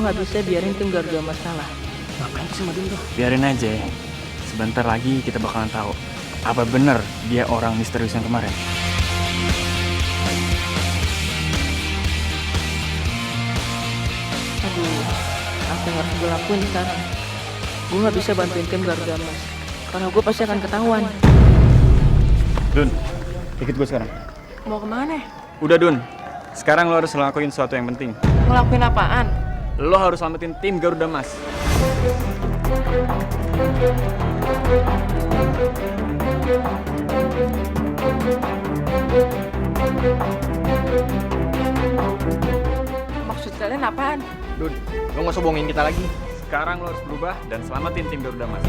nggak bisa biarin tim Garuda Mas kalah. Ngapain sih Madun tuh? Biarin aja. Sebentar lagi kita bakalan tahu apa bener dia orang misterius yang kemarin. Aduh, apa yang harus gue lakuin sekarang? Gue nggak bisa bantuin tim Garuda Mas, karena gue pasti akan ketahuan. Dun, ikut gue sekarang. Mau kemana? Udah Dun, sekarang lo harus ngelakuin sesuatu yang penting. Ngelakuin apaan? Lo harus selamatin tim Garuda Mas. Maksud kalian apaan? Dun, lo nggak usah bohongin kita lagi. Sekarang lo harus berubah dan selamatin tim Garuda Mas.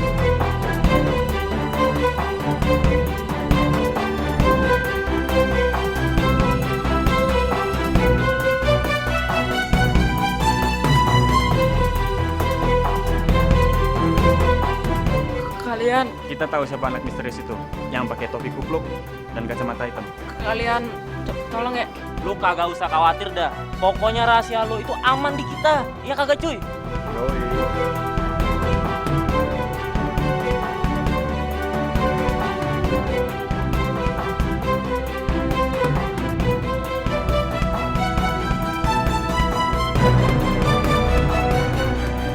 Kalian, Kita tahu siapa anak misterius itu yang pakai topi kupluk dan kacamata hitam. kalian tolong ya. Lu kagak usah khawatir dah. Pokoknya rahasia lu itu aman di kita. Iya kagak cuy?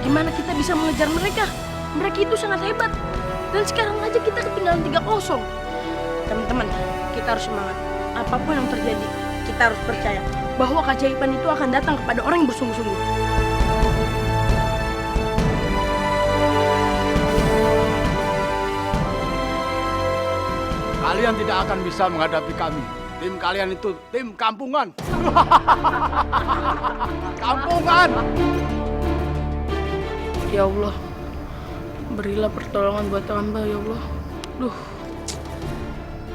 Gimana kita bisa mengejar mereka? Mereka itu sangat hebat. Dan sekarang aja kita ketinggalan 3-0. Teman-teman, kita harus semangat. Apapun yang terjadi, kita harus percaya bahwa keajaiban itu akan datang kepada orang yang bersungguh-sungguh. Kalian tidak akan bisa menghadapi kami. Tim kalian itu tim kampungan. Kampungan! Ya Allah, berilah pertolongan buat hamba ya Allah. Duh,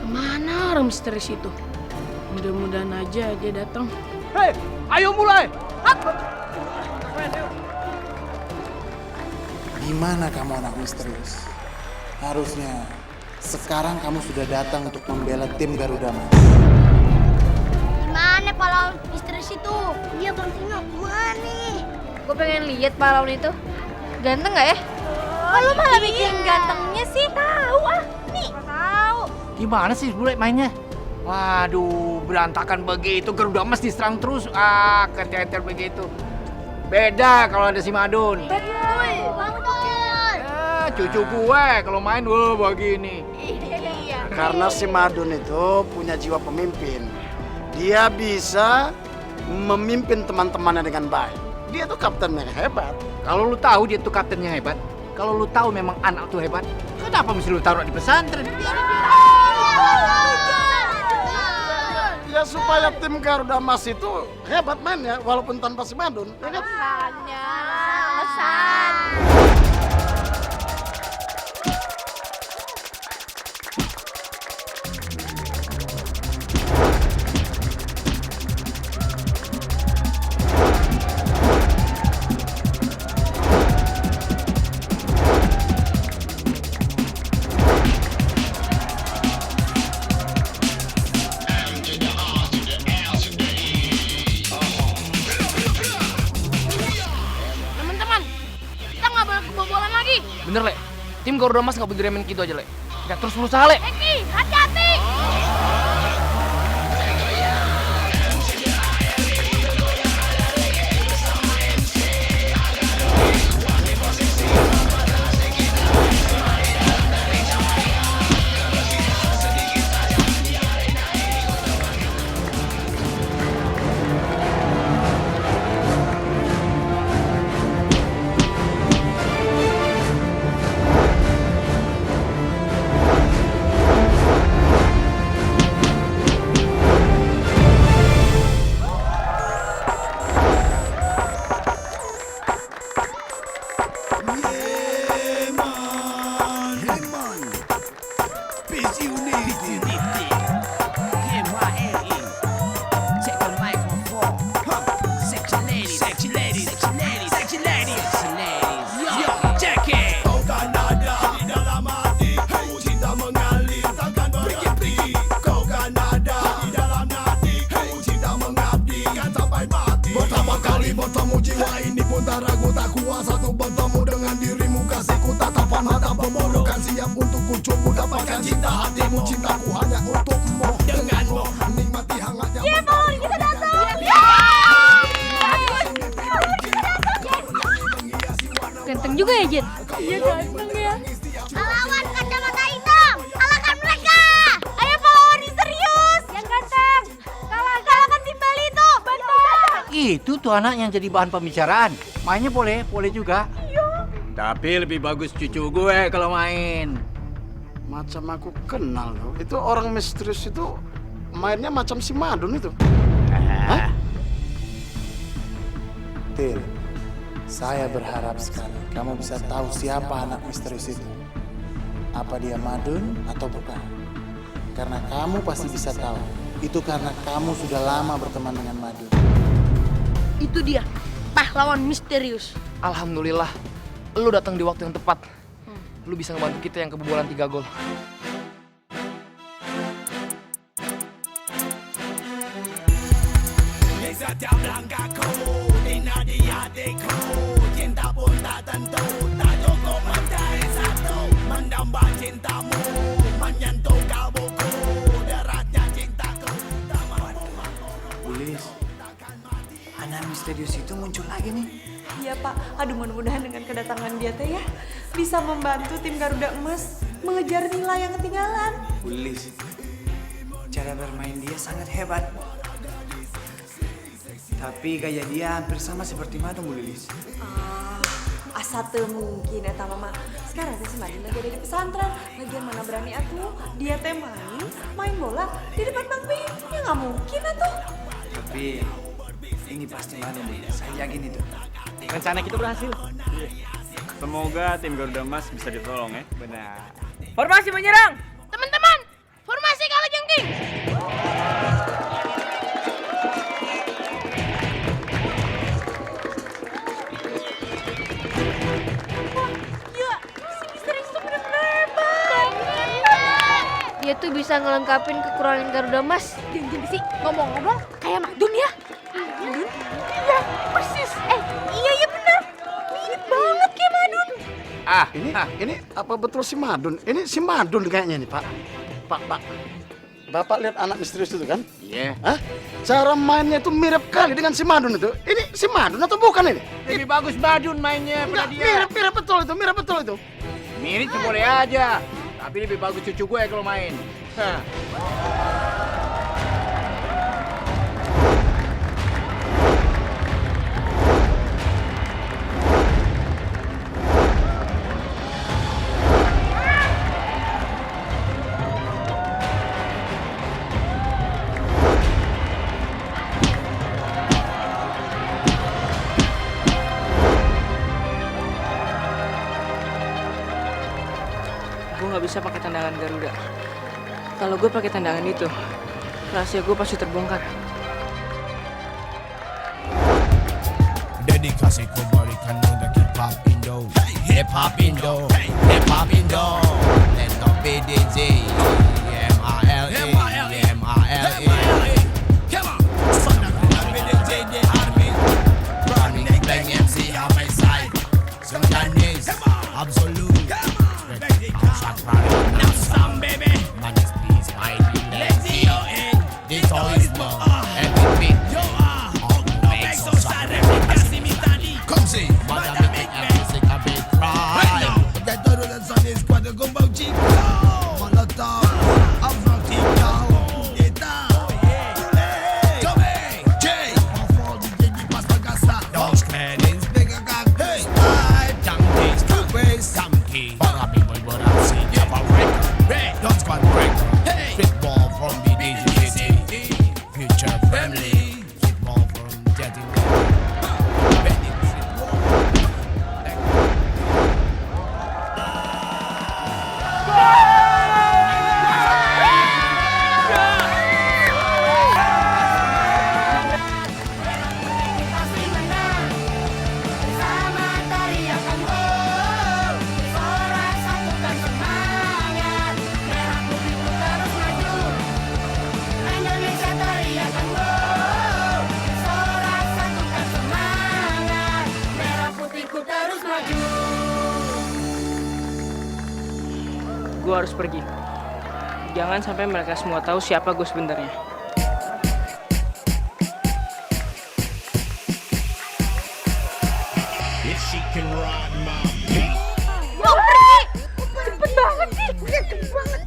kemana orang misterius itu? Mudah-mudahan aja dia datang. Hei, ayo mulai! Gimana kamu anak misterius? Harusnya sekarang kamu sudah datang untuk membela tim Garuda Mas. Gimana pahlawan misterius itu? Iya Bang Tino, gimana nih? Gue pengen lihat pahlawan itu. Ganteng nggak ya? Oh, lu malah bikin gantengnya sih? Tahu ah, nih. Tahu. Gimana sih bule mainnya? Waduh, berantakan begitu. Garuda Mas diserang terus. Ah, keteter begitu. Beda kalau ada si Madun. Cucu gue kalau main begini. Iya. Karena si Madun itu punya jiwa pemimpin. Dia bisa memimpin teman-temannya dengan baik. Dia tuh kapten yang hebat. Kalau lu tahu dia tuh kaptennya hebat, kalau lu tahu memang anak tuh hebat, kenapa mesti lu taruh di pesantren? Ya supaya tim Garuda Mas itu hebat mainnya walaupun tanpa si Madun. Ya kan? Hanya alasan. Teman-teman, kita nggak boleh kebobolan lagi. Bener, Le. Tim Garuda Mas nggak boleh diremehin gitu aja, Le. Kita terus berusaha, Le. Eki, hati-hati. Pertama kali bertemu jiwa ini pun tak ragu salah satu bertemu dengan dirimu. Kasihku tatapan mata pembodoh, kan siap untuk ku coba dapatkan cinta hatimu. Cintaku hanya untukmu, denganmu nikmati hangatnya. Iya, Paul, kita datang. Ganteng juga ya, Jen? Iya, ganteng ya. Lawan kacamata hitam, kalahkan mereka. Ayo pahlawan misterius yang ganteng. Kalahkan timbal itu, bentar. Itu tuh anak yang jadi bahan pembicaraan. Mainnya boleh juga. Tapi lebih bagus cucu gue kalau main. Macam aku kenal loh. Itu orang misterius itu mainnya macam si Madun itu. Hah? Til, saya berharap sekali kamu bisa tahu siapa anak misterius itu. Apa dia Madun atau bukan? Karena kamu pasti bisa tahu. Itu karena kamu sudah lama berteman dengan Madun. Itu dia, pahlawan misterius. Alhamdulillah, lu datang di waktu yang tepat. Lu bisa ngebantu kita yang kebobolan 3 gol. Bulis, anak misterius itu muncul lagi nih. Iya Pak, aduh mudah-mudahan dengan kedatangan dia teh ya bisa membantu tim Garuda Emas mengejar nilai yang ketinggalan. Bulis, cara bermain dia sangat hebat. Tapi kayak dia hampir sama seperti Madun, Bu Lilis. Asa teu mungkin eta mama. Sekarang teh si Madin lagi ada di pesantren. Lagian mana berani atuh dia teh main bola di depan Bang Pi. Ya nggak mungkin atuh. Tapi ini pasti Madun, Bu. Saya yakin itu. Rencana kita berhasil. Semoga tim Garuda Emas bisa ditolong ya. Benar. Formasi menyerang. Teman-teman, formasi kalajengking. Dia tuh bisa ngelengkapin kekurangan Garuda Emas. Jangan sih ngomong-ngomong kayak Madun ya. Madun? Iya, persis. Iya benar. Mirip banget kayak Madun. Ini apa betul si Madun? Ini si Madun kayaknya nih, Pak. Pak. Bapak lihat anak misterius itu kan? Iya. Hah? Cara mainnya itu mirip kali dengan si Madun itu. Ini si Madun atau bukan ini? Lebih bagus Madun mainnya pada dia. Mirip betul itu. Mirip sih boleh aja. Tapi lebih bagus cucu gue kalau main. Hah. Gue nggak bisa pakai tendangan Garuda. Kalau gue pakai tendangan itu, rahasia gue pasti terbongkar. Dedikasiku berikan untuk hip hop Indo, hip hop Indo, hip hop Indo. Let's BDJ, MALE. Come on, son of a BDJ, the army. Running bang MC on my side. Sundanis, absolute. Now some baby. Man is peace, I let's see you in. This all is more. Every beat. Make so sad, come see. Madame make music a bit cry. Right now, that door of the sun is quite a gumbo chico. Molotov. harus pergi. Jangan sampai mereka semua tahu siapa gue sebenarnya. If she can ride my beat. Mau pergi! Cepet banget sih! Cepet banget!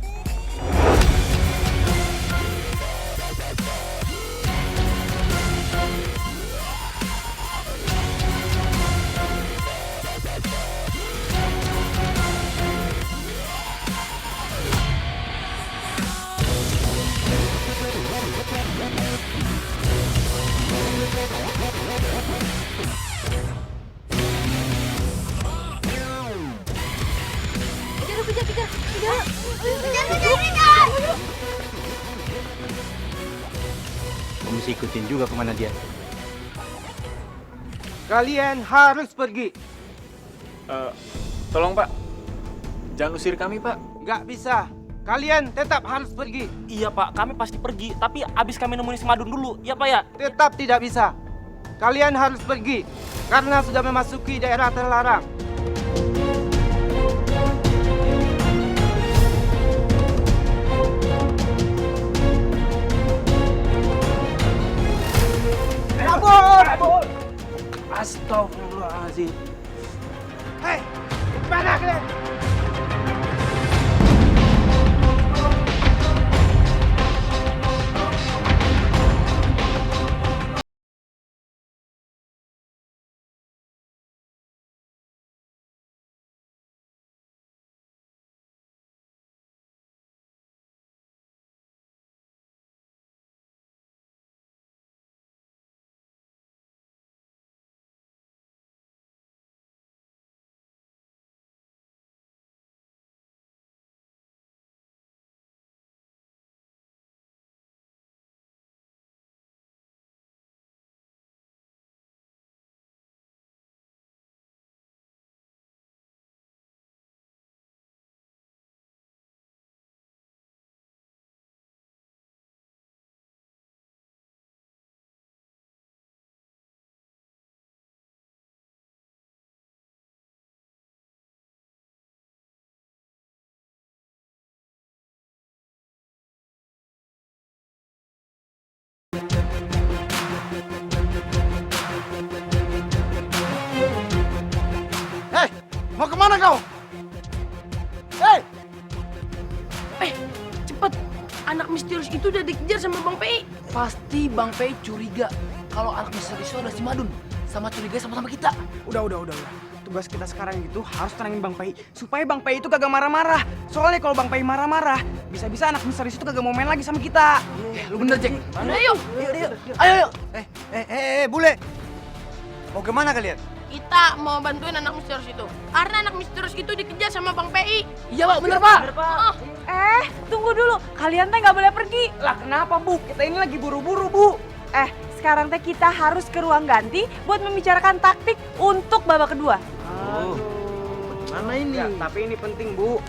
Kamu mesti ikutin juga kemana dia. Kalian harus pergi. Tolong Pak, jangan usir kami Pak. Nggak bisa. Kalian tetap harus pergi. Iya Pak, kami pasti pergi. Tapi abis kami nemuin si Madun dulu, ya Pak ya? Tetap tidak bisa. Kalian harus pergi karena sudah memasuki daerah terlarang. Kabur! Astagfirullahaladzim. Hei, mana kalian? Hei, mau kemana kau? Hei! Cepet! Anak misterius itu udah dikejar sama Bang Pei. Pasti Bang Pei curiga kalau anak misterius itu ada si Madun. Sama curiga sama-sama kita. Udah. Tugas kita sekarang itu harus tenangin Bang Pei supaya Bang Pei itu kagak marah-marah. Soalnya kalau Bang Pei marah-marah, bisa-bisa anak misterius itu kagak mau main lagi sama kita. Lu bener, Jack. Udah yuk! Ayo. Bule. Mau kemana kalian? Kita mau bantuin anak misterius itu. Karena anak misterius itu dikejar sama Bang Pei. Iya Pak, bener Pak. Tunggu dulu. Kalian teh nggak boleh pergi. Lah kenapa Bu? Kita ini lagi buru-buru Bu. Sekarang teh kita harus ke ruang ganti buat membicarakan taktik untuk babak kedua. Mana ini? Ya, tapi ini penting Bu.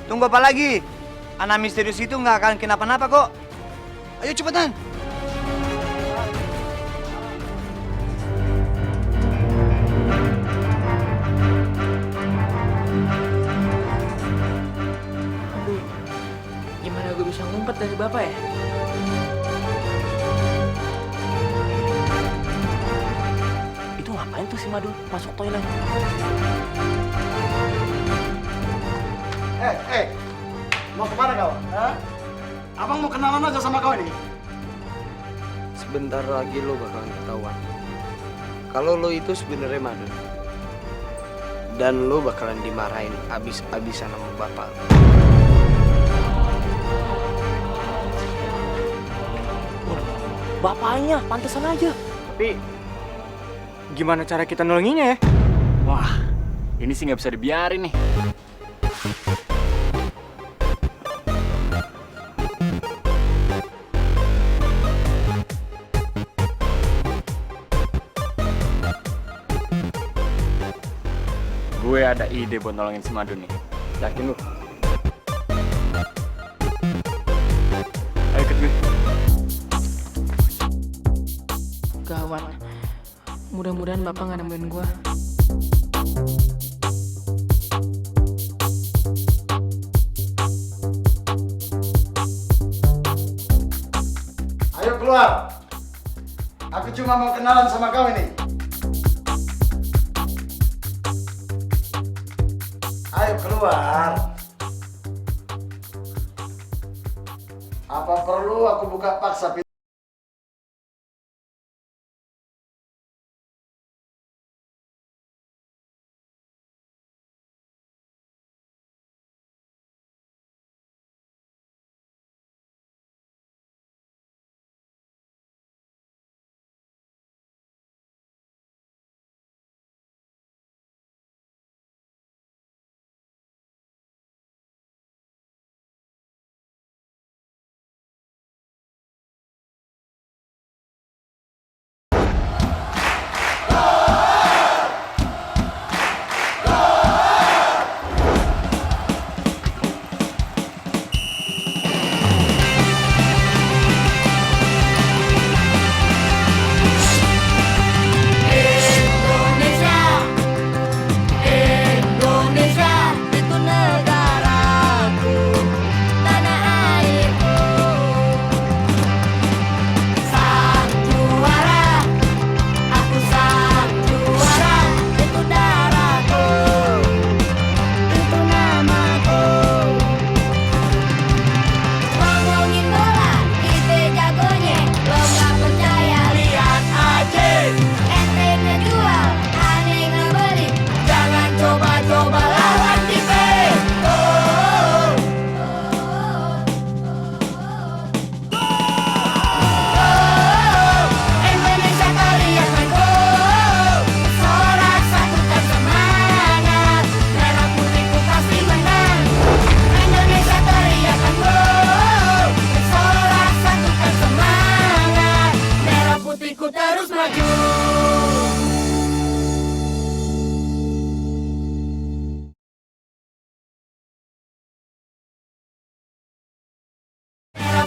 Tunggu apa lagi? Anak misterius itu nggak akan kenapa-napa kok. Ayo cepetan. Gimana gue bisa ngumpet dari bapak ya? Itu ngapain tuh si Madun masuk toilet? Mau kemana kau? Hah? Abang mau kenalan aja sama kau ini. Sebentar lagi lo bakalan ketahuan. Kalau lo itu sebenarnya Madun. Dan lo bakalan dimarahin abis-abisan sama bapak lo. Bapaknya, pantesan aja. Tapi gimana cara kita nolonginnya ya? Wah, ini sih nggak bisa dibiarin nih. Gue ada ide buat nolongin si Madun nih. Yakin lu? Ayo ikut gue. Gawat. Mudah-mudahan bapak nggak nemuin gua. keluar. Aku cuma mau kenalan sama kau ini. Ayo keluar. Apa perlu aku buka paksa pintu?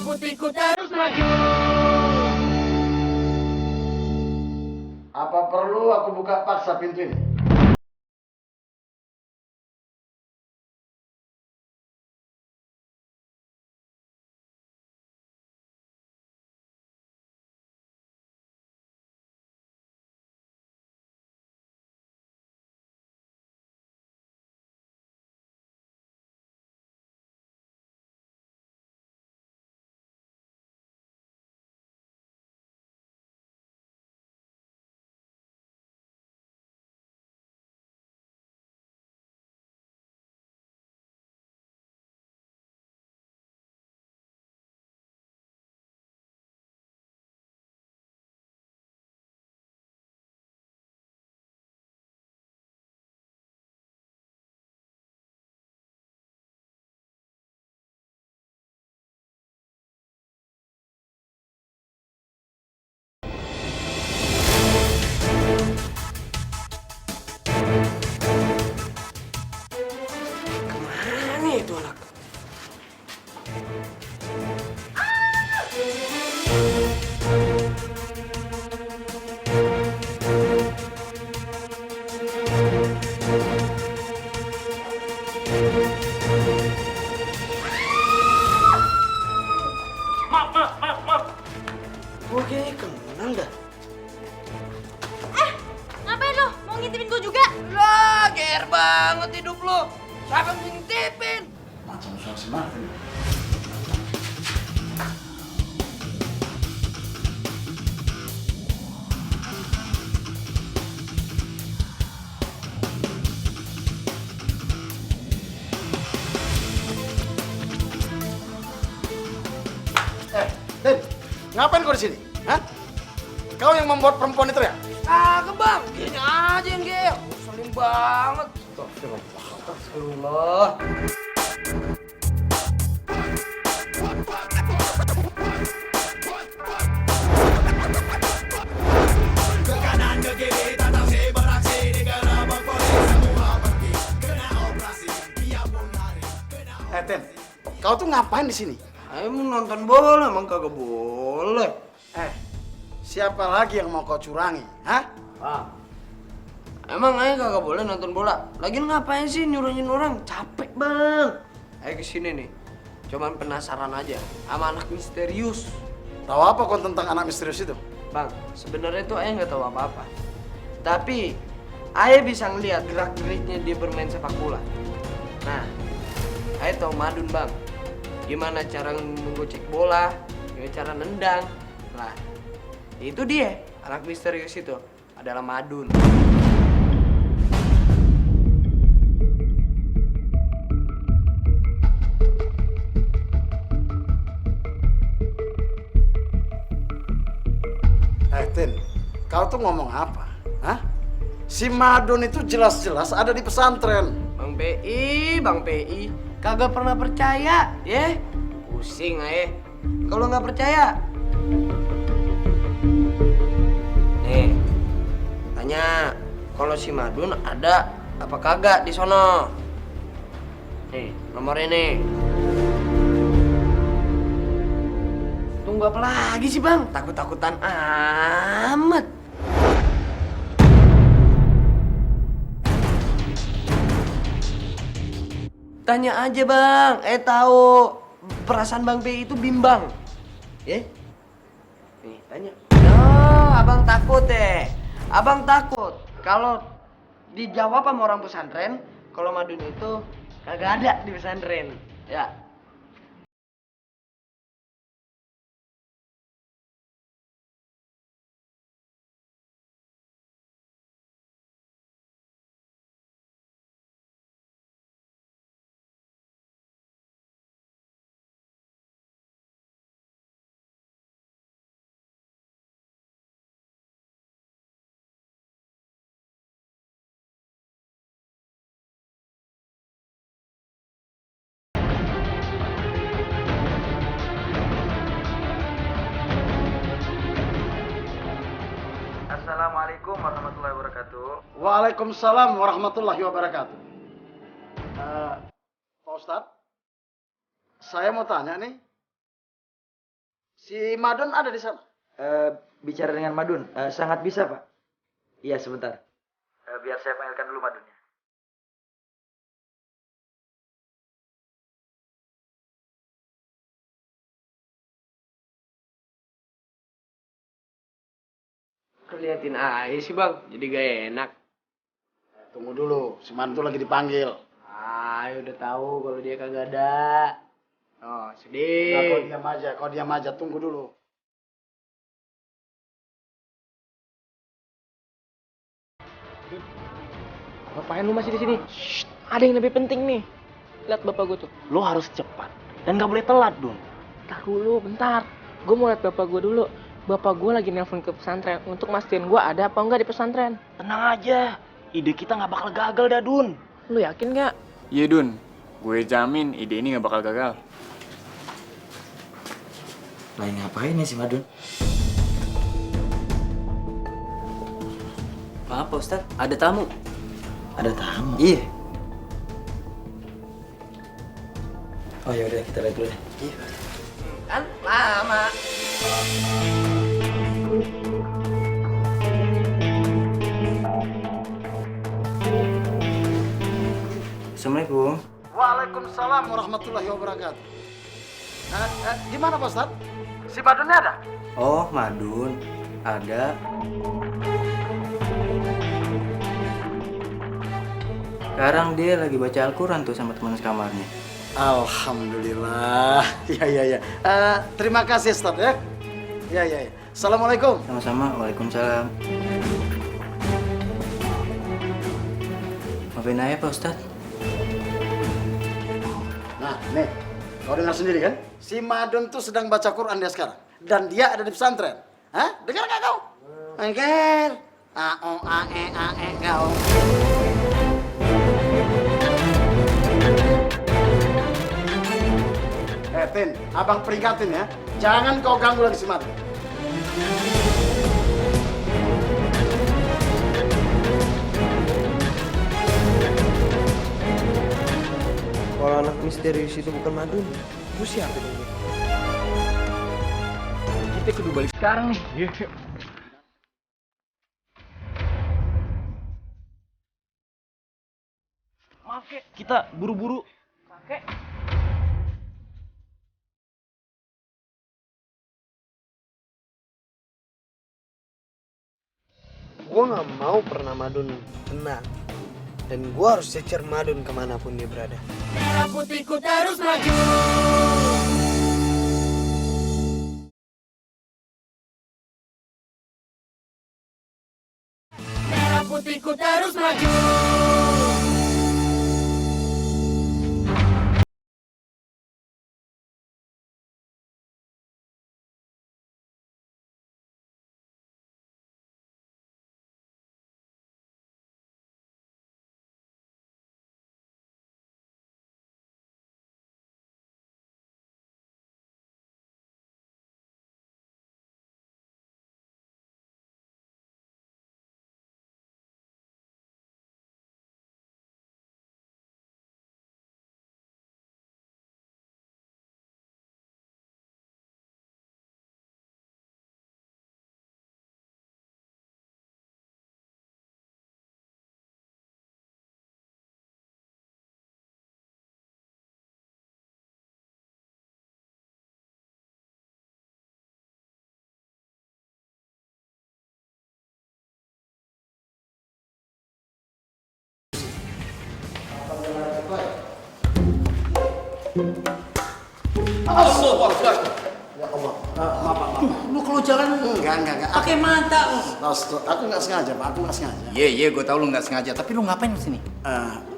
Putihku terus maju. Apa perlu aku buka paksa pintu ini? Gue kayaknya kenal dah. Ngapain lo? Mau ngintipin gue juga? Lah, GR banget hidup lo. Siapa yang ngintipin? Macam soal semata nih. Ngapain kau di sini? Hah? Kau yang membuat perempuan itu ya? Kagak bang, gini aja yang GR. Salim banget. Astagfirullah. Ke kanan ke kiri tatapi beraksi dikena berpori semua pergi kena operasi biarpun lari. Ten, kau tuh ngapain di sini? Ayo mau nonton bola, emang kagak boleh. Siapa lagi yang mau kau curangi? Hah? Emang ayo kagak boleh nonton bola? Lagian ngapain sih nyuruhin orang? Capek bang. Ayo kesini nih. Cuman penasaran aja sama anak misterius. Tahu apa kau tentang anak misterius itu? Bang, sebenarnya tuh ayah nggak tahu apa-apa. Tapi ayah bisa ngelihat gerak-geriknya dia bermain sepak bola. Nah, ayah tahu Madun, Bang. Gimana cara menggocek bola, gimana cara nendang. Nah, itu dia, anak misterius itu adalah Madun. Tin, kau tuh ngomong apa? Hah? Si Madun itu jelas-jelas ada di pesantren. Bang PI, kagak pernah percaya, ya? Pusing ayah. Kalau nggak percaya, nih, tanya kalau si Madun ada apa kagak di sono. Nih, nomor ini. Tunggu apa lagi sih, Bang? Takut-takutan amat. Tanya aja, Bang. Tahu perasaan Bang P itu bimbang. Ya? Nih, tanya. Oh, Abang takut deh. Abang takut kalau dijawab sama orang pesantren, kalau Madun itu kagak ada di pesantren. Ya. Assalamualaikum warahmatullahi wabarakatuh. Waalaikumsalam warahmatullahi wabarakatuh. Pak Ustadz, saya mau tanya nih, si Madun ada di sana? Bicara dengan Madun, sangat bisa Pak. Iya sebentar. Biar saya panggilkan dulu Madunnya. Liatin aja sih, Bang. Jadi gak enak. Tunggu dulu, si Madun tuh lagi dipanggil. Udah tahu kalau dia kagak ada. Oh, sedih. Nah, kau diam aja, tunggu dulu. Ngapain lu masih di sini? Ada yang lebih penting nih. Lihat bapak gue tuh. Lo harus cepat dan gak boleh telat, Dun. Bentar dulu, bentar. Gue mau lihat bapak gue dulu. Bapak gue lagi nelpon ke pesantren untuk mastiin gue ada apa enggak di pesantren. Tenang aja, ide kita nggak bakal gagal dah, Dun. Lu yakin nggak? Iya, Dun. Gue jamin ide ini nggak bakal gagal. Lagi ngapain nih si Madun? Maaf, Pak Ustadz. Ada tamu. Ada tamu? Iya. Oh yaudah kita lihat dulu deh. Iya. Kan lama. Assalamualaikum. Waalaikumsalam warahmatullahi wabarakatuh. Gimana Pak Ustadz? Si Madunnya ada? Oh Madun, ada. Sekarang dia lagi baca Al-Quran tuh sama teman sekamarnya. Alhamdulillah. Ya. Terima kasih Ustadz ya. Ya. Assalamualaikum. Sama-sama. Waalaikumsalam. Maafin aja Pak Ustadz. Nah, nih. Kau dengar sendiri kan? Si Madun tuh sedang baca Quran dia sekarang. Dan dia ada di pesantren. Hah? Dengar gak kau? Dengar. A-O-A-E kau. Tin, abang peringatin ya. Jangan kau ganggu lagi si Madun. Kalau anak misterius itu bukan Madun, terus siapa dong? Kita kudu balik sekarang nih. Maaf, Kek. Kita buru-buru. Kakek. Gue gak mau pernah Madun tenang. Dan gue harus cecer Madun kemanapun dia berada. Merah putihku terus maju. Merah putihku terus maju. Ya Allah. Maaf. Lu kalau jalan Enggak. pakai mata. Aku nggak sengaja, Pak. Aku nggak sengaja. Iya, gue tahu lu nggak sengaja. Tapi lu ngapain di sini?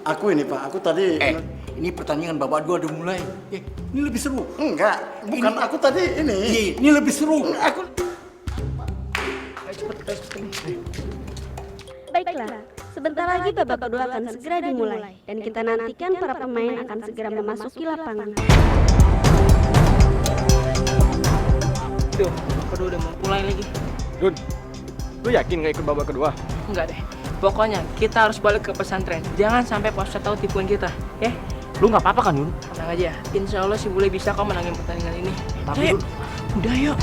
Aku ini, Pak. Aku tadi. Ini pertandingan babak 2 udah mulai. Ini lebih seru. Enggak, bukan Ini- aku tadi ini. Iya, ini lebih seru. Aku. Baiklah, sebentar lagi babak kedua akan segera dimulai dan kita nantikan para pemain akan segera memasuki lapangan. Duh, kedua udah mau mulai lagi. Dun, lu yakin gak ikut babak kedua? Enggak deh. Pokoknya kita harus balik ke pesantren. Jangan sampai Pak Ustadz tahu tipuan kita, ya? Lu nggak apa-apa kan, Dun? Tenang aja. Insya Allah si Bule bisa kok menangin pertandingan ini. Tapi, Ayo, udah yuk.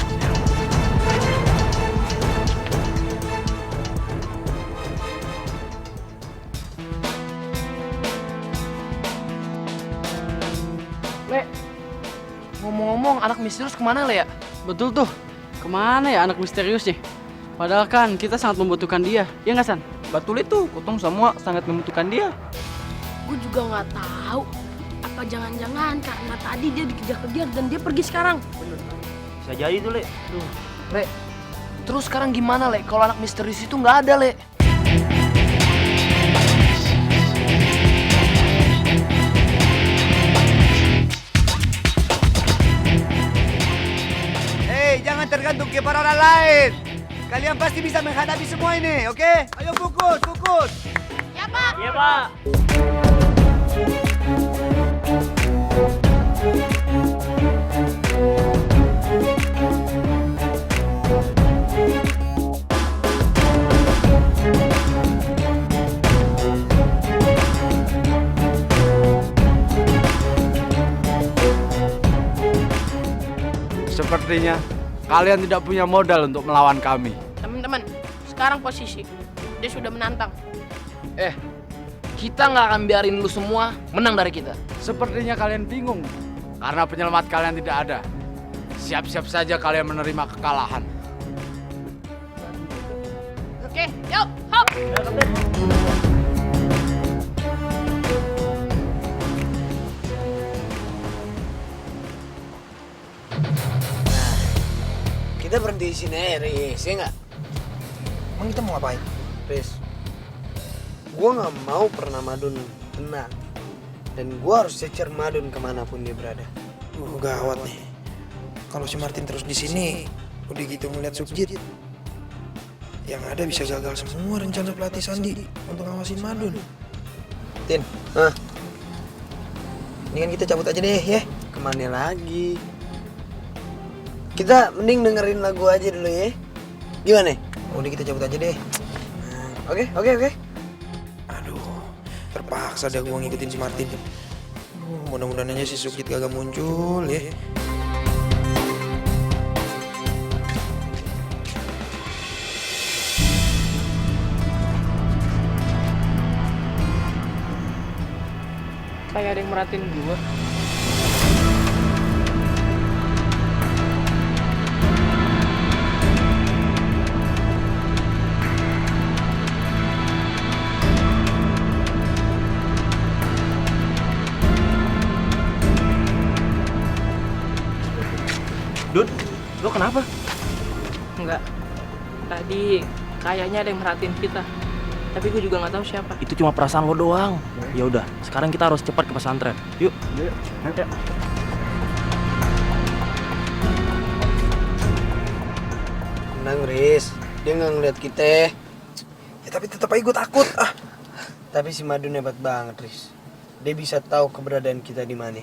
Le, ngomong-ngomong anak misterius kemana Le ya? Betul tuh. Kemana ya anak misterius nih? Padahal kan kita sangat membutuhkan dia. Ya nggak, San? betul itu. Kotong semua sangat membutuhkan dia. Gue juga nggak tahu. Apa jangan-jangan karena tadi dia dikejar-kejar dan dia pergi sekarang? Bisa jadi tuh, Le. Le, terus sekarang gimana Le? Kalau anak misterius itu nggak ada Le? Hei, jangan tergantung kepada orang lain. Kalian pasti bisa menghadapi semua ini, oke? Ayo fokus. Ya, Pak. Iya, Pak. Sepertinya kalian tidak punya modal untuk melawan kami. Teman-teman, sekarang posisi dia sudah menantang. Kita nggak akan biarin lu semua menang dari kita. Sepertinya kalian bingung karena penyelamat kalian tidak ada. Siap-siap saja kalian menerima kekalahan. Oke, yuk, hop. Kita berhenti di sini aja, Riz, ya nggak? Emang kita mau ngapain? Riz, gue nggak mau pernah Madun tenang. Dan gue harus cecer Madun kemanapun dia berada. Gawat nih. Kalau si Martin terus di sini, udah gitu ngeliat Subjit. Yang ada bisa gagal semua rencana pelatih Sandi untuk ngawasin Madun. Tin, Mendingan kita cabut aja deh, ya. kemana lagi? Kita mending dengerin lagu aja dulu ya. Gimana? Udah kita cabut aja deh. Oke. Aduh, terpaksa dah gua ngikutin si Martin. Mudah-mudahan aja si Subjit kagak muncul ya. Kayak ada yang merhatiin gue. Dun, lo kenapa? Enggak. Tadi kayaknya ada yang merhatiin kita. Tapi gue juga nggak tahu siapa. Itu cuma perasaan lo doang. Ya udah, sekarang kita harus cepat ke pesantren. Yuk. Tenang, Riz. Dia nggak ngeliat kita. Ya tapi tetap aja gue takut. Tapi si Madun hebat banget, Riz. Dia bisa tahu keberadaan kita di mana.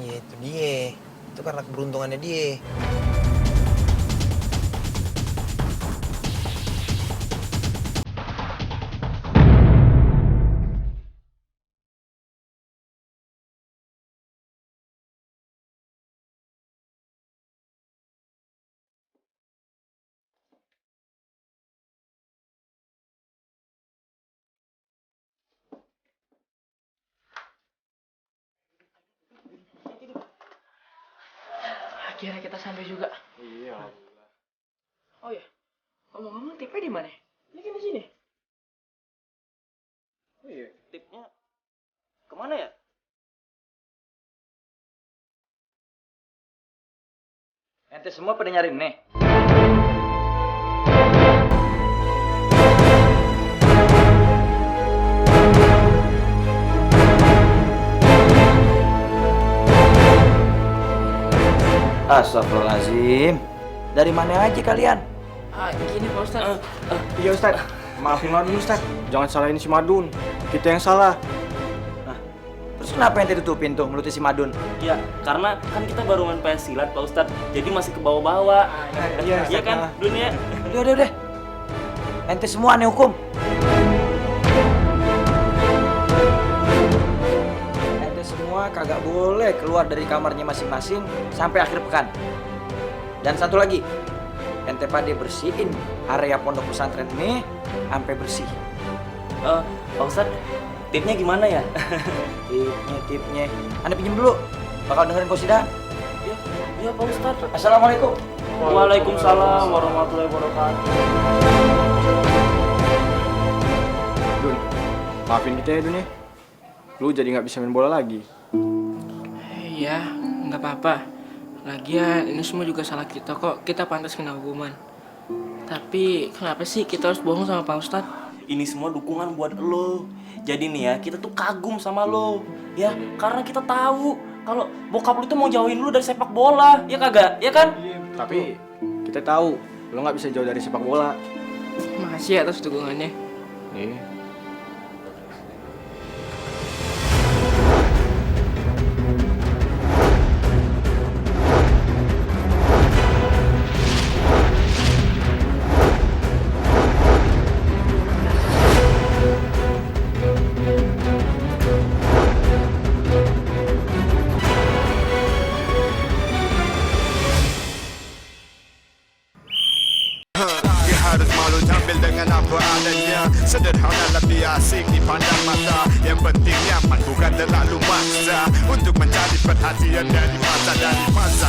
Ya itu dia. Itu karena keberuntungannya dia. Akhirnya kita sampai juga. Iya. Oh ya, ngomong-ngomong tipnya di mana? Ini kan di sini. Oh iya, tipnya kemana ya? Ente semua pada nyariin nih. Astagfirullahaladzim. Dari mana aja kalian? Gini Pak Ustadz. Iya Ustadz, maafin Madun Ustadz. Jangan salahin si Madun, kita yang salah. Terus kenapa ente tutupin tuh mulutnya si Madun? Ya, karena kan kita baru main PS silat Pak Ustadz. Jadi masih ke bawah-bawah. Iya kan, dunia. Udah. Ente semua aneh hukum. Ente semua kagak boleh keluar dari kamarnya masing-masing sampai akhir pekan. Dan satu lagi, ente pada bersihin area pondok pesantren ini sampai bersih. Pak Ustadz, tipnya gimana ya? Tipnya. Anda pinjam dulu. Bakal dengerin qasidah. Iya Pak Ustadz. Assalamualaikum. Waalaikumsalam warahmatullahi wabarakatuh. Dun, maafin kita ya Dun ya. Lu jadi nggak bisa main bola lagi. Iya, nggak apa-apa. Lagian ini semua juga salah kita kok. Kita pantas kena hukuman. Tapi kenapa sih kita harus bohong sama Pak Ustadz? Ini semua dukungan buat lo. Jadi nih ya, kita tuh kagum sama lo. Ya, karena kita tahu kalau bokap lu tuh mau jauhin lu dari sepak bola. Ya kagak? Ya kan? Tapi kita tahu lo nggak bisa jauh dari sepak bola. Makasih atas dukungannya. Nih. Harus malu tampil dengan apa adanya. Sederhana lebih asik dipandang mata. Yang penting nyaman bukan terlalu maksa. Untuk mencari perhatian dari masa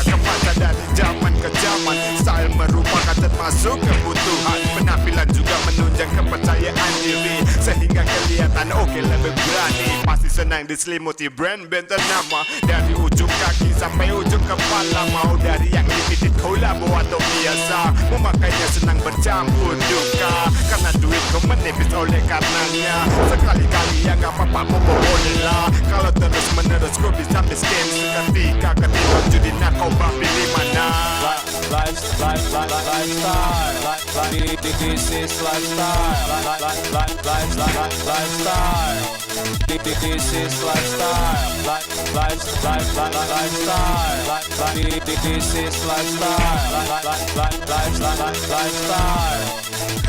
ke masa, dari zaman ke zaman. Style merupakan termasuk kebutuhan. Penampilan juga menunjang kepercayaan diri, sehingga kelihatan oke lebih berani. Pasti senang diselimuti brand-brand ternama. Dari ujung kaki sampai ujung kepala. Mau dari yang limited kolabo atau biasa, memakainya senang bercampur duka. Karena duit kau menipis oleh karenanya. Sekali-kali ya gak apa-apa mau boleh lah. Kalau terus menerus kau bisa miskin. Seketika ketimbang judi narkoba pilih mana. Lifestyle. This is lifestyle. Lifestyle. This is lifestyle. Lifestyle. This is lifestyle. Lifestyle.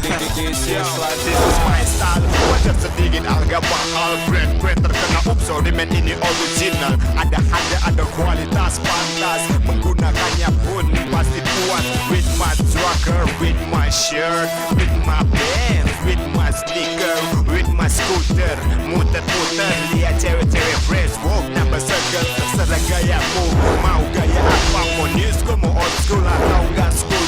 This is my style. Wajar sedikit harga mahal. Brand terkena sortimen ini original. Ada harga, ada kualitas pantas. Menggunakannya pun pasti puas. With my trucker, with my shirt, with my band, with my sneaker, with my scooter. Muter-muter, lihat cewek-cewek fresh. Walk number circle, terserah gayamu. Mau gaya apa, mau new school, mau old school, atau gak school.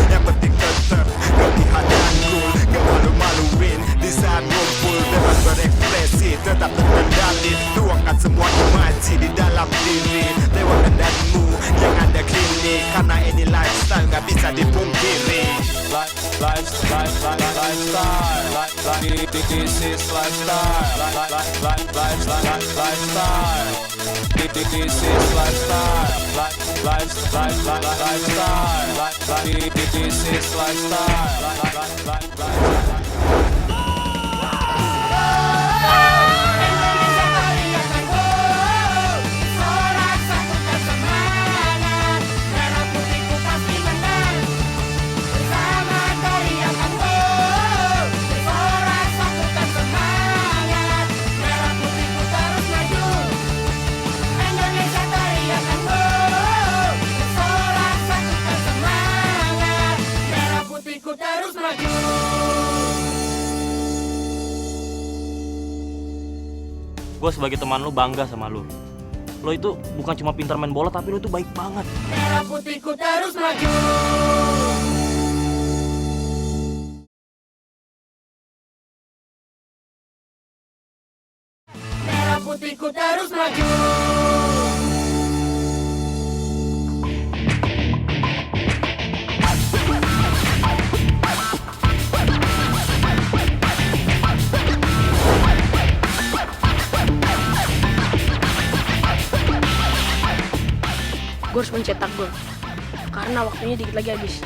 Yang penting tetap kelihatan cool. Gak malu-maluin di saat ngumpul. Bebas berekspresi, tetap terkendali. Tuangkan semua imaji di dalam diri. Lewat dandanmu yang ada klinik. Karena ini dipungkiri. Lifestyle. This is lifestyle. Lifestyle. This is lifestyle. Lifestyle. This is lifestyle. Gue sebagai teman lu bangga sama lu. Lo itu bukan cuma pintar main bola, tapi lo itu baik banget. Merah putihku terus maju. Merah putihku terus maju. Gue harus mencetak gol karena waktunya dikit lagi habis.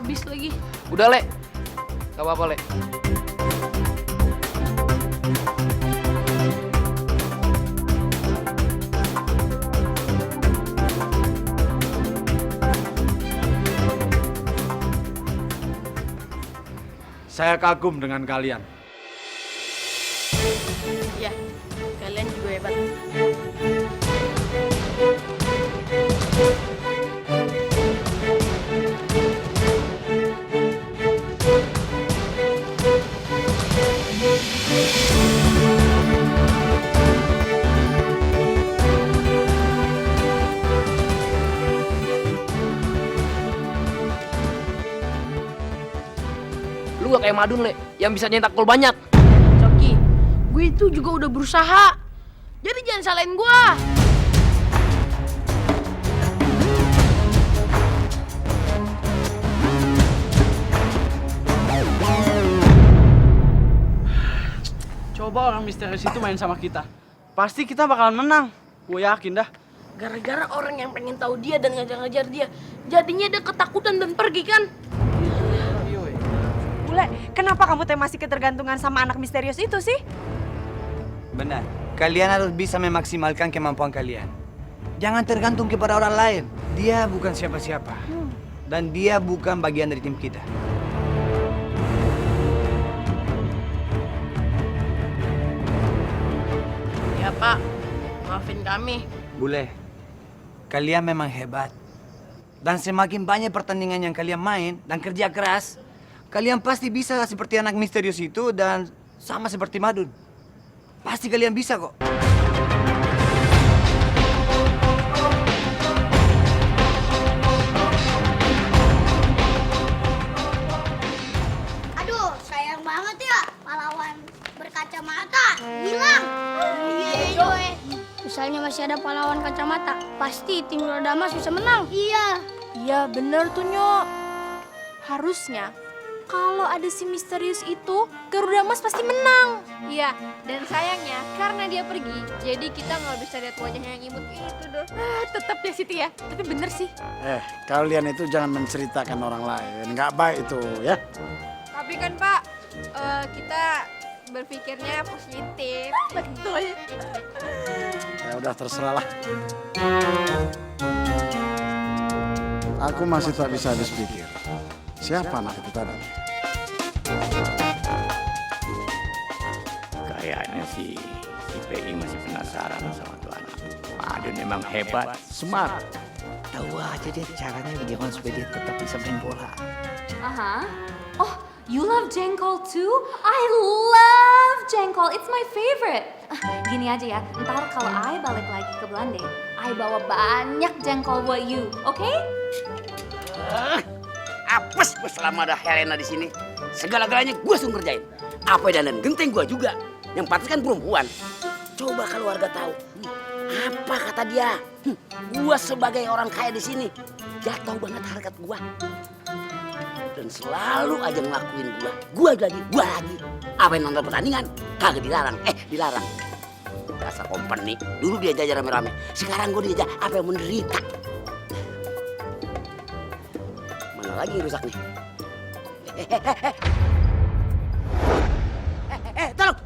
Habis lagi. Udah, Le. Gak apa-apa, Le. Saya kagum dengan kalian. Ya, kalian juga hebat. Lu gak kayak Madun, Le, yang bisa nyetak gol banyak. Coki, gue itu juga udah berusaha. Jadi jangan salahin gue. Coba orang misterius itu main sama kita. Pasti kita bakalan menang. Gue yakin dah. Gara-gara orang yang pengen tahu dia dan ngajar-ngajar dia, jadinya dia ketakutan dan pergi kan? Bule, kenapa kamu masih ketergantungan sama anak misterius itu sih? Benar. Kalian harus bisa memaksimalkan kemampuan kalian. Jangan tergantung kepada orang lain. Dia bukan siapa-siapa. Dan dia bukan bagian dari tim kita. Ya Pak, maafin kami. Bule, kalian memang hebat. Dan semakin banyak pertandingan yang kalian main dan kerja keras, kalian pasti bisa seperti anak misterius itu dan sama seperti Madun. Pasti kalian bisa kok. Aduh, sayang banget ya pahlawan berkacamata hilang. Iya, misalnya masih ada pahlawan kacamata, pasti tim Rodamas bisa menang. Iya. Iya, bener tuh, Nyok. Harusnya kalau ada si misterius itu, Garuda Mas pasti menang. Iya, dan sayangnya karena dia pergi, jadi kita nggak bisa lihat wajahnya yang imut itu dong. Tetap ya Siti ya, tapi bener sih. Kalian itu jangan menceritakan orang lain, nggak baik itu ya. Tapi kan Pak, kita berpikirnya positif. Betul. Ya udah terserah lah. Aku masih tak bisa habis pikir. Siapa anak itu tadi? Kayaknya si PI masih penasaran sama tuh anak. Madun memang hebat, smart. Tahu aja dia caranya bagaimana supaya dia tetap bisa main bola. Aha. Oh, you love jengkol too? I love jengkol. It's my favorite. Gini aja ya, ntar kalau I balik lagi ke Belanda, I bawa banyak jengkol buat you, oke? Apes gue selama ada Helena di sini. Segala-galanya gue suruh ngerjain. Apa dan genteng gue juga. Yang pantas kan perempuan. Coba kalau warga tahu. Apa kata dia? Gue sebagai orang kaya di sini jatuh banget harkat gue. Dan selalu aja ngelakuin gue lagi. Apa yang nonton pertandingan? Kagak dilarang. Dilarang. Dasar company. Dulu dia jajar rame-rame. Sekarang gue diajak apa yang menderita. Mana lagi yang rusak nih? Tolong.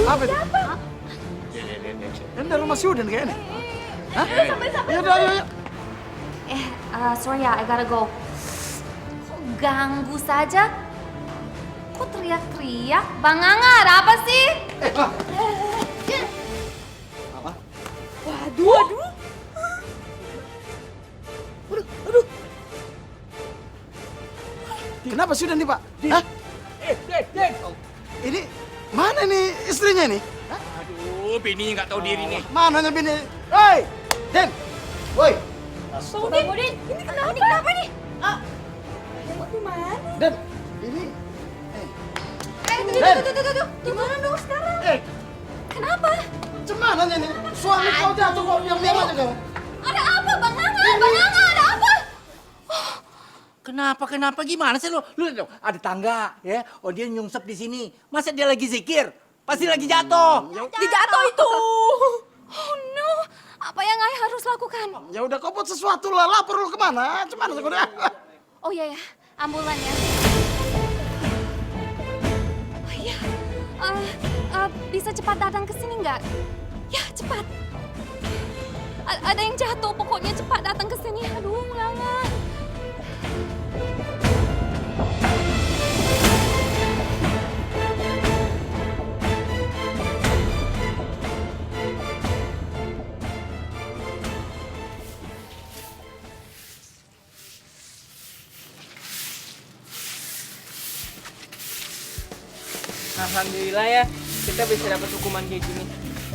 Apa itu? Ini dari rumah si Udin kayaknya. Hah? Ya udah, ayo. Sorry ya, I gotta go. Kok ganggu saja? Kok teriak-teriak? Bang Angga, ada apa sih? Apa? Waduh. Aduh. Kenapa sih Udin nih, Pak? Hah? Ini mana nih istrinya nih? Aduh, bininya nggak tahu diri nih. Mananya bini? Hei, Den, woi. Bang Udin, ini kenapa nih? Gimana? Den, ini. Tunggu. Gimana dong sekarang? Kenapa? Gimana nih? Suami kau jatuh kok diam-diam aja kau. Ada apa, Bang Angga? Ada apa? Kenapa gimana sih lu ada tangga ya? Oh dia nyungsep di sini. Masa dia lagi zikir? Pasti lagi jatuh. Dijatuh itu. Oh no, apa yang I harus lakukan? Ya udah kau buat sesuatu lah, lapor lu kemana? Cuman udah. Oh iya ya, ambulan ya. Oh iya, bisa cepat datang ke sini nggak? Ya cepat. Ada yang jatuh, pokoknya cepat datang ke sini. Aduh, nggak. Alhamdulillah ya, kita bisa dapat hukuman kayak gini.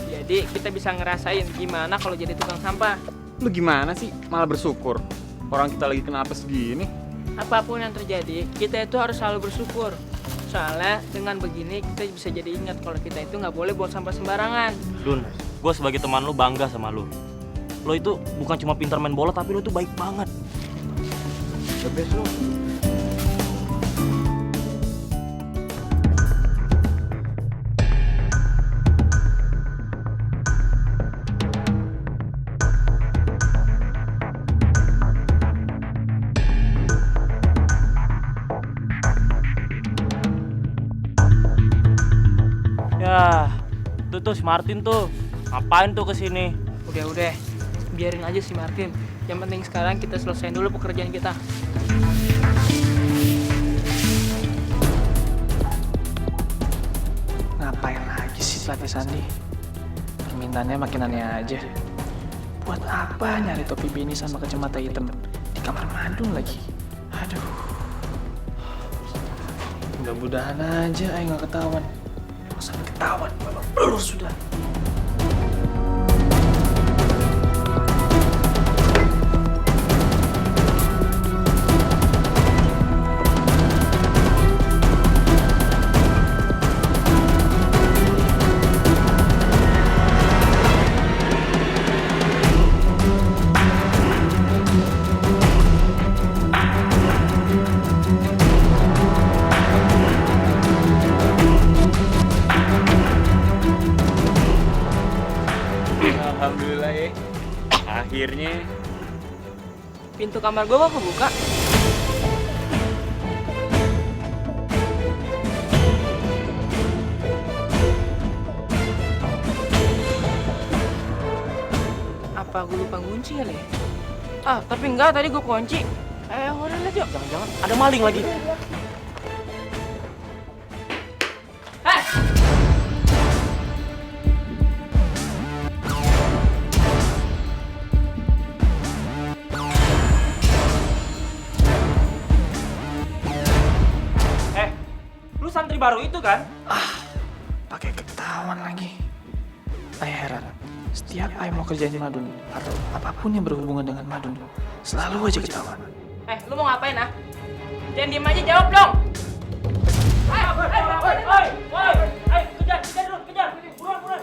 Jadi kita bisa ngerasain gimana kalau jadi tukang sampah. Lu gimana sih malah bersyukur? Orang kita lagi kena apes gini. Apapun yang terjadi, kita itu harus selalu bersyukur. Soalnya dengan begini kita bisa jadi ingat kalau kita itu nggak boleh buang sampah sembarangan. Dun, gue sebagai teman lu bangga sama lu. Lo itu bukan cuma pintar main bola, tapi lo itu baik banget. The best lu. Ya, tuh si Martin tuh ngapain tuh kesini? Udah, biarin aja si Martin. Yang penting sekarang kita selesaiin dulu pekerjaan kita. Ngapain lagi sih pelatih Sandi? Permintaannya makin aneh aja. Buat apa nyari topi bini sama kacamata hitam di kamar Madun lagi? Aduh. Mudah-mudahan aja nggak ketahuan. Sampai ketahuan, babak belur sudah. Alhamdulillah ya. Akhirnya. Pintu kamar gue kok kebuka? Apa gue lupa kunci kali ya? Ah, tapi enggak, tadi gue kunci. Udah lihat yuk. Jangan-jangan ada maling lagi. Lu santri baru itu kan? Pakai ketahuan lagi. Ayah heran. Setiap Ayah mau kerjain Madun atau apapun yang berhubungan dengan Madun, selalu aja ketahuan. Lu mau ngapain ah? Jangan diem aja, jawab dong. Kejar dulu, kejar. Buruan.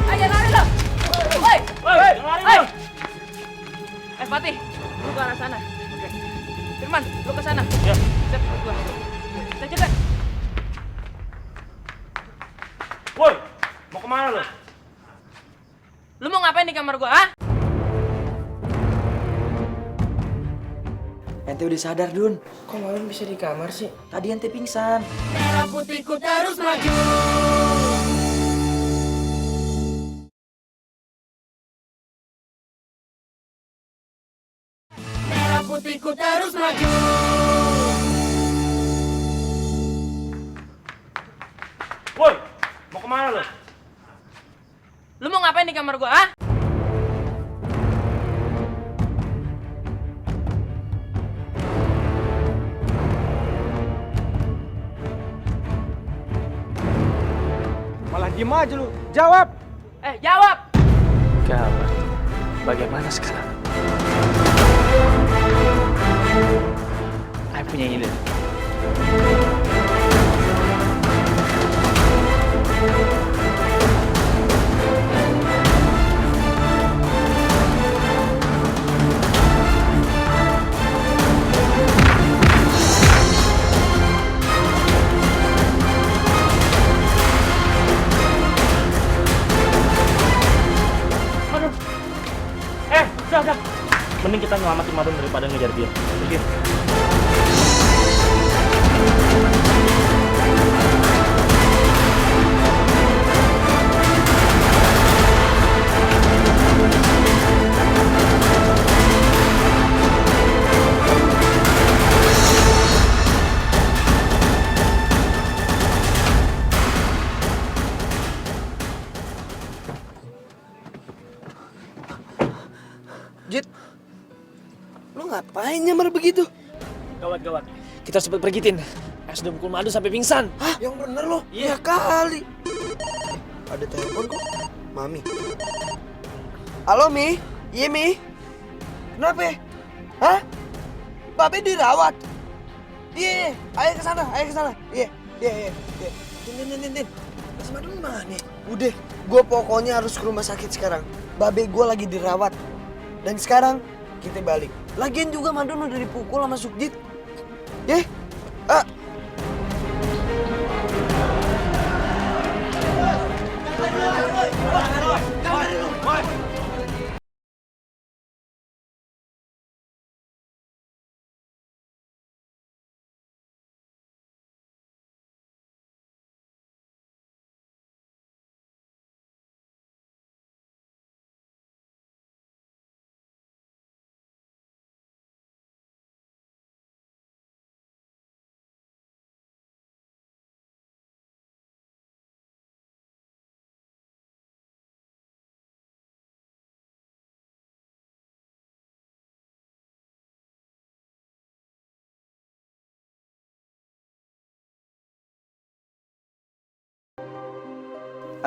Ayo lari lo. Lari. Fatih, lu ke arah sana. Oke. Firman, lu ke sana. Ya. Cep, gua. Cepat. Woi, mau kemana lu? Lu mau ngapain di kamar gua, ah? Ente udah sadar, Dun. Kok Madun bisa di kamar sih? Tadi ente pingsan. Merah putihku terus maju. Merah putihku terus maju. Woi, mau kemana lu? Lu mau ngapain di kamar gua, ah? Malah diem aja lu. Jawab. Jawab. Gawat. Bagaimana sekarang? Ayah punya ide. Udah. Mending kita nyelamatin Madun daripada ngejar dia. Oke. Jit, lu ngapain nyamar begitu? Gawat. Kita harus cepet pergi, Tin. Ayah sudah mukul Madun sampai pingsan. Hah? Yang bener lo? Iya kali. Ada telepon kok. Mami. Halo, Mi? Iya, Mi? Kenapa? Hah? Babe dirawat? Iya. Ayo ke sana. Iya. Tin. Mas Madun mana? Udah, gue pokoknya harus ke rumah sakit sekarang. Babe gue lagi dirawat. Dan sekarang kita balik. Lagian juga Madun udah dipukul sama Sukjit.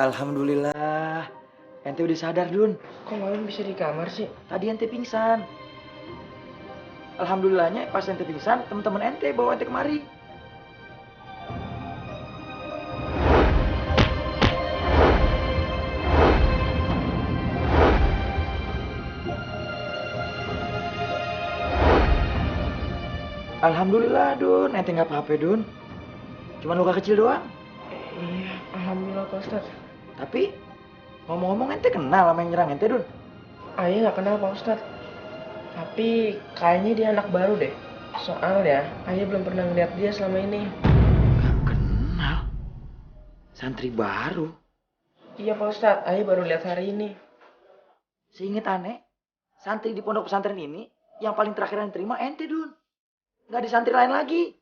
Alhamdulillah. Ente udah sadar, Dun. Kok Madun bisa di kamar sih? Tadi ente pingsan. Alhamdulillahnya pas ente pingsan, teman-teman ente bawa ente kemari. Alhamdulillah, Dun. Ente nggak apa-apa, Dun. Cuma luka kecil doang. Iya, alhamdulillah Pak Ustadz. Tapi Ngomong-ngomong ente kenal sama yang nyerang ente, Dun? Ayah nggak kenal Pak Ustadz. Tapi kayaknya dia anak baru deh. Soalnya ayah belum pernah ngeliat dia selama ini. Kenal? Santri baru? Iya Pak Ustadz, ayah baru lihat hari ini. Seinget aneh, santri di pondok pesantren ini yang paling terakhir yang terima ente, Dun. Nggak ada santri lain lagi.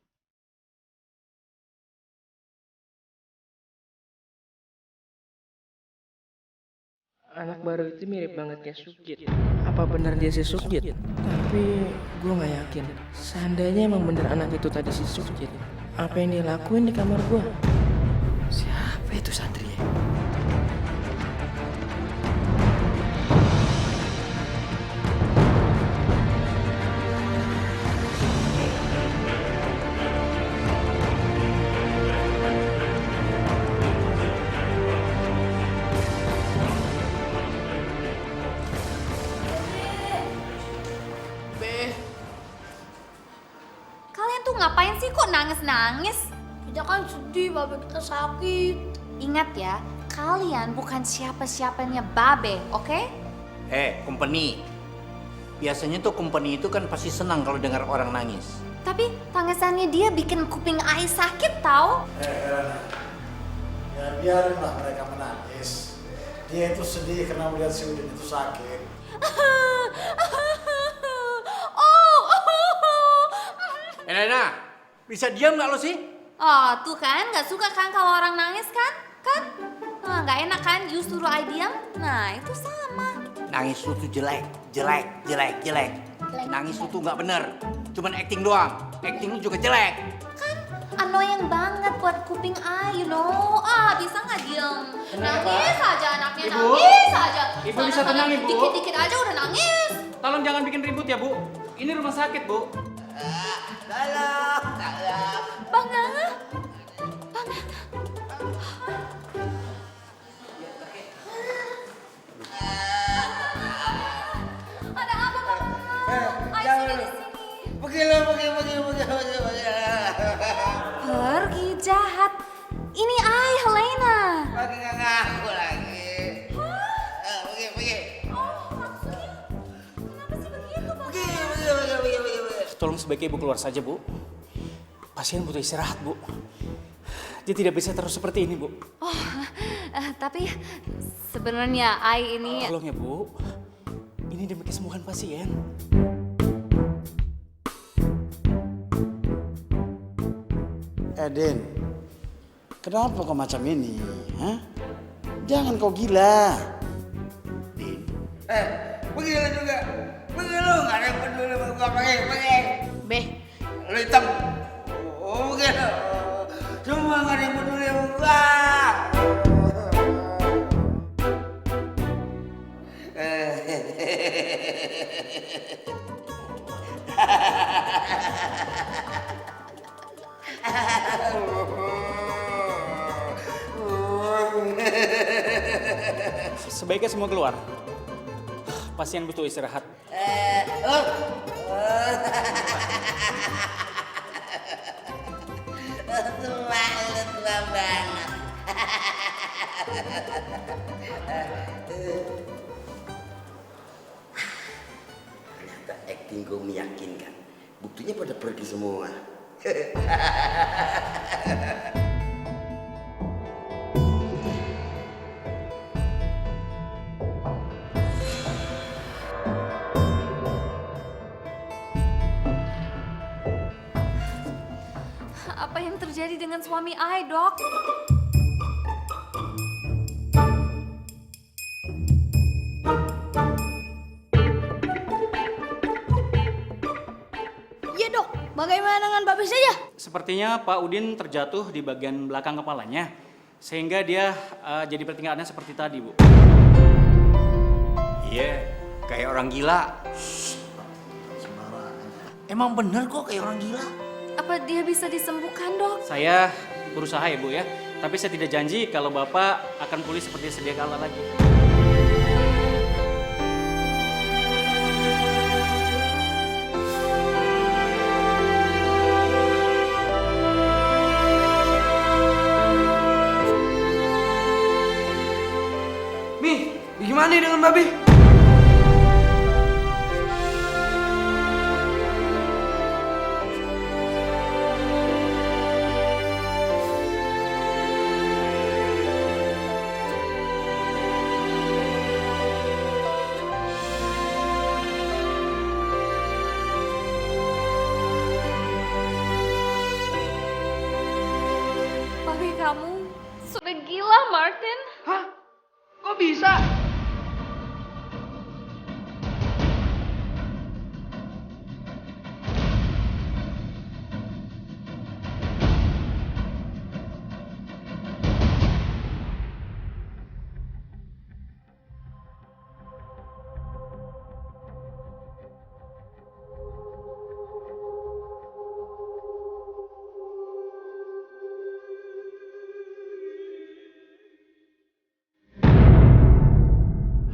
Anak baru itu mirip banget kayak Sukjit. Apa benar dia si Sukjit? Tapi gue nggak yakin. Seandainya emang bener anak itu tadi si Sukjit, apa yang dia lakuin di kamar gue? Siapa itu santrinya? Kalian tuh ngapain sih kok nangis-nangis? Kita kan sedih, babe kita sakit. Ingat ya, kalian bukan siapa-siapanya Babe, oke? Company. Biasanya tuh company itu kan pasti senang kalau dengar orang nangis. Tapi tangisannya dia bikin kuping Ai sakit tau? Ya biarinlah mereka menangis. Dia itu sedih karena melihat si Udin itu sakit. Elena, bisa diam nggak lo sih? Oh, tuh kan, nggak suka kan kalau orang nangis kan? Kan? Nah, nggak enak kan, you suruh I diam? Nah, itu sama. Nangis lu tuh jelek. Nangis lu tuh nggak bener. Cuman acting doang. Acting lu juga jelek. Kan annoying banget buat kuping I, you know. Ah, bisa nggak diem? Nangis aja anaknya, Ibu? nangis aja. Ibu bisa tenang, Ibu. Dikit-dikit aja udah nangis. Tolong jangan bikin ribut ya, Bu. Ini rumah sakit, Bu. Bang Nana? Ada apa Bang Nana? Pergi lo, pergi. Pergi jahat. Ini I, Helena. Pergi nggak ngaku lagi. Pergi. Pergi. Tolong sebaiknya Ibu keluar saja, Bu. Pasien butuh istirahat, Bu. Dia tidak bisa terus seperti ini, Bu. Oh, tapi sebenarnya I ini... Tolong ya, Bu. Ini demi kesembuhan pasien. Din, kenapa kau macam ini? Hah? Jangan kau gila. Pergi lo juga. Pergi lo, nggak ada yang peduli sama gua. Pergi. Beh, Lo hitam. Oh, pergi lo. Semua nggak ada yang peduli sama gua. Sebaiknya semua keluar. Pasien butuh istirahat. Tua banget. Ternyata acting gue meyakinkan. Buktinya pada pergi semua. Apa yang terjadi dengan suami I, Dok? Iya dok, bagaimana dengan babe saja? Sepertinya Pak Udin terjatuh di bagian belakang kepalanya. Sehingga dia jadi pertinggalannya seperti tadi, Bu. Iya, kayak orang gila. Emang bener kok kayak orang gila. Apa dia bisa disembuhkan, Dok? Saya berusaha ya, Bu ya. Tapi saya tidak janji kalau Bapak akan pulih seperti sedia kala lagi. Mi, Gimana nih dengan Babi? Papi kamu sudah gila, Martin. Hah? Kok bisa?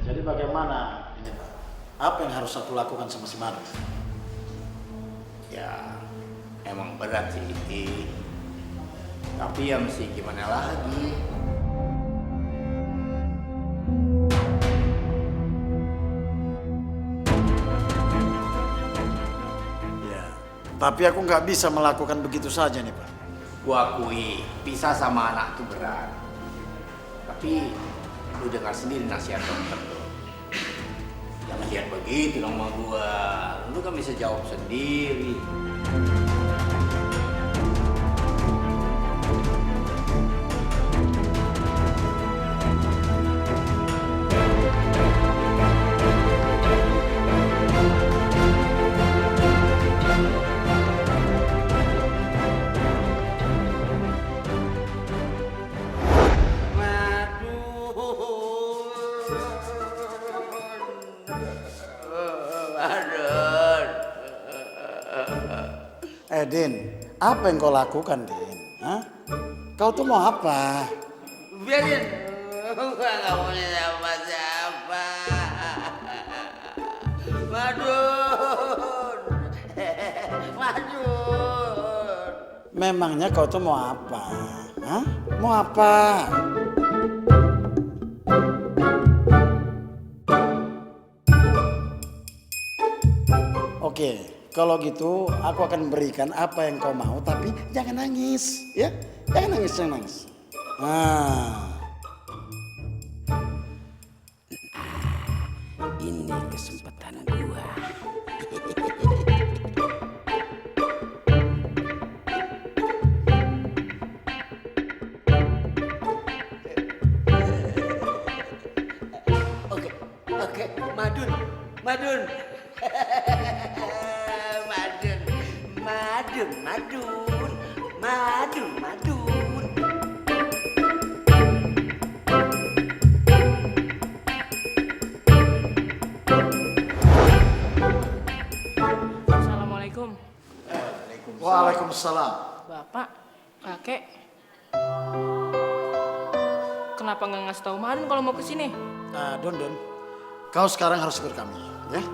Jadi bagaimana ini Pak? Apa yang harus aku lakukan sama si Madu? Ya, emang berat sih ini. Tapi ya mesti gimana lagi? Ya, tapi aku nggak bisa melakukan begitu saja nih Pak. Gua akui, pisah sama anak itu berat. Tapi lu dengar sendiri nasihat dokter tuh. Jangan lihat begitu dong sama gua. Lu kan bisa jawab sendiri. Din, apa yang kau lakukan, Din? Hah? Kau tuh mau apa? Biarin, gua nggak punya siapa-siapa. Madun, Madun. Memangnya kau tuh mau apa? Hah? Mau apa? Oke, kalau gitu aku akan berikan apa yang kau mau, tapi jangan nangis, ya? Jangan nangis, jangan nangis. Ini kesempatan gua. Oke, Madun, Madun. Madun. Assalamualaikum. Waalaikumsalam. Bapak, kakek. Kenapa nggak ngasih tahu Madun kalau mau kesini? Don, kau sekarang harus ikut kami, ya?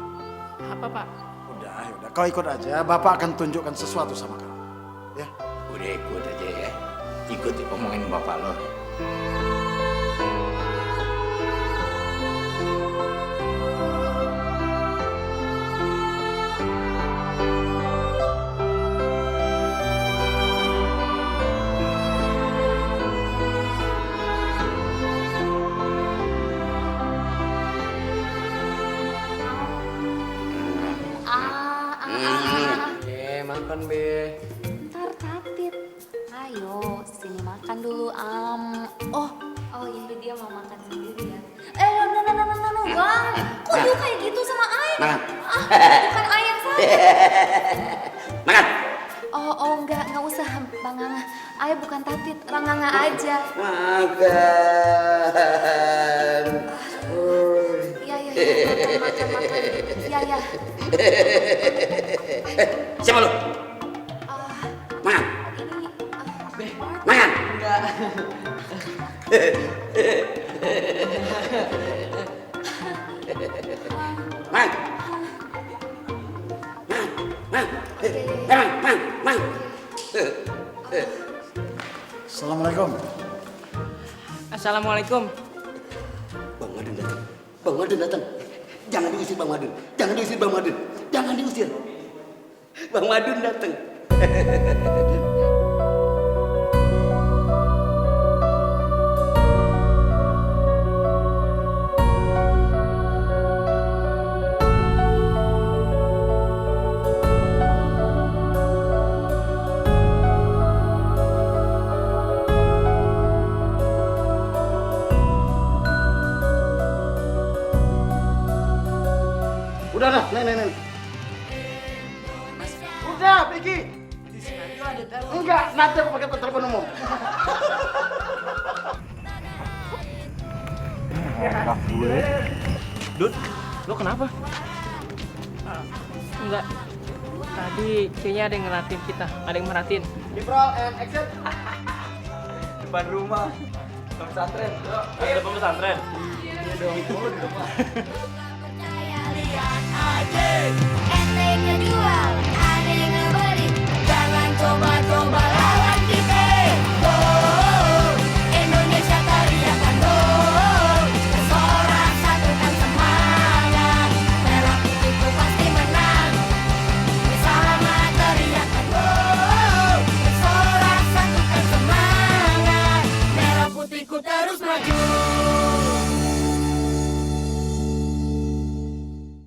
Apa, Pak? Udah, kau ikut aja. Bapak akan tunjukkan sesuatu sama kamu, ya? Udah ikut aja ya. Ikut omongin bapak lo. Makan Be. Ntar Tatit. Ayo, sini makan dulu. Oh iya dia mau makan sendiri ya. No, Bang. Kok you kayak gitu sama Ay? Bukan Ay yang salah. Makan. Oh enggak usah Bang Nganga. Ay bukan Tatit, Bang Nganga aja. Makan. Iya, makan. Iya. Siapa lu? Makan. Makan. Enggak. Man. Assalamualaikum. Assalamualaikum. Bang Madun datang. Bang Madun datang. Jangan diusir Bang Madun. Jangan diusir Bang Madun. Jangan diusir. Bang Madun datang. Udah dah, nen. Udah, pergi. Enggak, nanti aku pakai telepon umum. Dud, lo kenapa? Enggak. Tadi kayaknya ada yang ngeliatin kita, ada yang merhatiin. Control and action. Depan rumah. Pesantren. Ada pesantren. Iya dong. Ente ngejual, ane ngebeli. Jangan coba-coba lawan kita. Go, Indonesia teriakan go. Bersorak satukan semangat. Merah putihku pasti menang. Bersama teriakan go. Bersorak satukan semangat. Merah putihku terus maju.